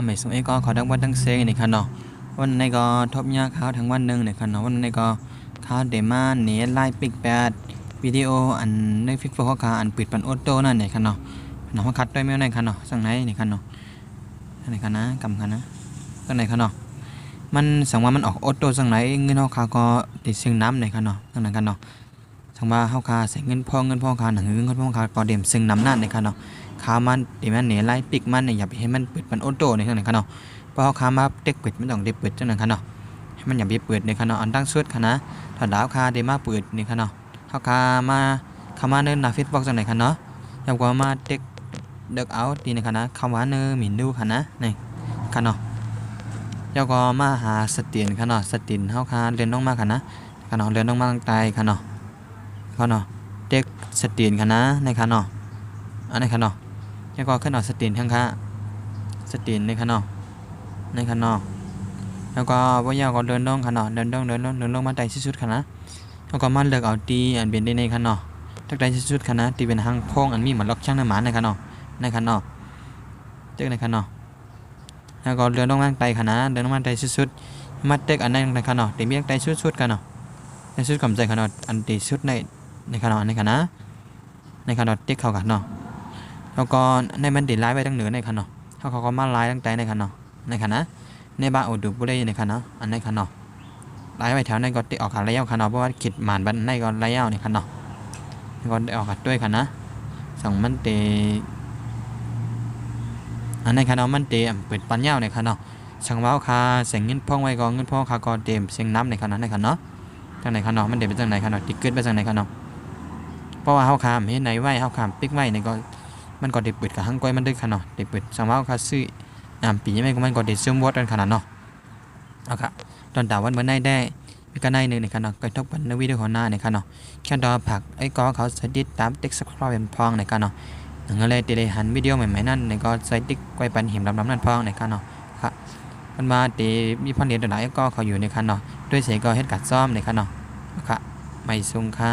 ไม่ส่งก็ขอทั้งวันทั้งเซงในคันเนาะวันในก็ทบยาข้าวทั้งวันหนึ่งในคันเนาะวันในก็ข้าวเดมาเนไลน์ปิกแปดวิดีโออันในฟิกโฟกัสอันปิดปันออโต้นั่นในคันเนาะน้องคัดด้วยไม่ในคันเนาะสั่งไหนในคันเนาะในคันนะกำคันนะตั้งไหนคันเนาะมันสั่งว่ามันออกออโต้สั่งไหนเงินเขาก็ติดซึ่งน้ำในคันเนาะตั้งไหนคันเนาะสั่งว่าเขาคาใส่เงินพ่อคาหนังเงินพ่อคาก็เดมซึ่งน้ำนั่นในคันเนาะขามันเดี๋ยวมันเนไลน์ปิกมันเนี่ยอย่าไปให้มันปิดปันออโต้ในข้างในคันเนาะเพราะเขาขามาเด็กปิดมันต้องเด็กปิดจังนั้นคันเนาะให้มันอย่าไปเปิดในคันเนาะอันตั้งสุดคันนะถ้าดาวคาเดมาเปิดในคันเนาะเขาขามาเนินนาฟิตบอกจังไหนคันเนาะยังกว่ามาเด็กเด็กเอาตีในคันนะคำว่าเนินหมิ่นดูคันนะในคันเนาะยังก็มาหาสตินคันเนาะสตินเขาคาเรียนต้องมาคันนะคันเนาะเรียนต้องมาตั้งใจคันเนาะเด็กสตินคันนะในคันเนาะอันในคันเนาะยังก็ขึ้นเอาสตินข้างสตินในคันเนาะแล้วก็ว่ายาวก็เดินต้องคันเนาะเดินต้องมาใจสุดๆคันนะแล้วก็มาเลือกเอาตีอันเป็นในคันเนาะทักใจสุดๆคันนะตีเป็นหางพงอันมีเหมือนล็อกช่างน้ำหมันในคันเนาะเจ๊กในคันเนาะแล้วก็เดินต้องมาใจคันนะเดินต้องมาใจสุดๆมาเจ๊กอันในคันเนาะตีเบี้ยใจสุดๆคันเนาะในสุดกำใจคันเนาะอันตีสุดในคันเนาะในคันนะเจ๊กเข้ากันเนาะแล้วก็ในมันตีไล่ไปตั้งเหนือในคันเนาะเขาก็มาไล่ตั้งใจในคันเนาะในคันนะในบ้านอดดูบุได้ในคันเนาะอันในคันเนาะไล่ไปแถวในก็ติออกขาระยะคันเนาะเพราะว่าขีดหมานบันในก็ระยะในคันเนาะก็ได้ออกกัดด้วยคันนะสั่งมันเตอันในคันเนาะมันเตเปิดปันยาวในคันเนาะสั่งว้าวคาเสียงเงินพ่องไว้ก็เงินพ่อคาก็เต็มเสียงน้ำในคันนั้นในคันเนาะทางในคันเนาะมันเต็มไปทางไหนคันเนาะติดเกิดไปทางไหนคันเนาะเพราะว่าเฮาคามเฮ็ดไหนไว้เฮาคามปิ๊กไว้ในก็มันก็ได้เปิดกับหังก้อยมันด้วยคันเนาะได้เปิดสั่งว้าวคาซื้อปีนี้มันก็ได้ซึมวอดกันขนาดเนาะเอาค่ะตอนดาววันเมื่อไหนได้มีกันได้หนึ่งในคันเนาะก็ทบกันในวิดีโอหน้าในคันเนาะแค่ดอผักไอ้ก็เขาใส่ดิตามติ๊กสักครอบเป็นพองในคันเนาะหนึ่งอะไรตีเลยหันวิดีโอใหม่ๆนั่นในก็ใส่ติ๊กไว้ปันหิมลำนั่นพองในคันเนาะค่ะมันมาตีมีพันเดียดหลายก็เขาอยู่ในคันเนาะด้วยเสียก็เฮ็ดกัดซ่อมในคันเนาะค่ะไม่ซุงค่า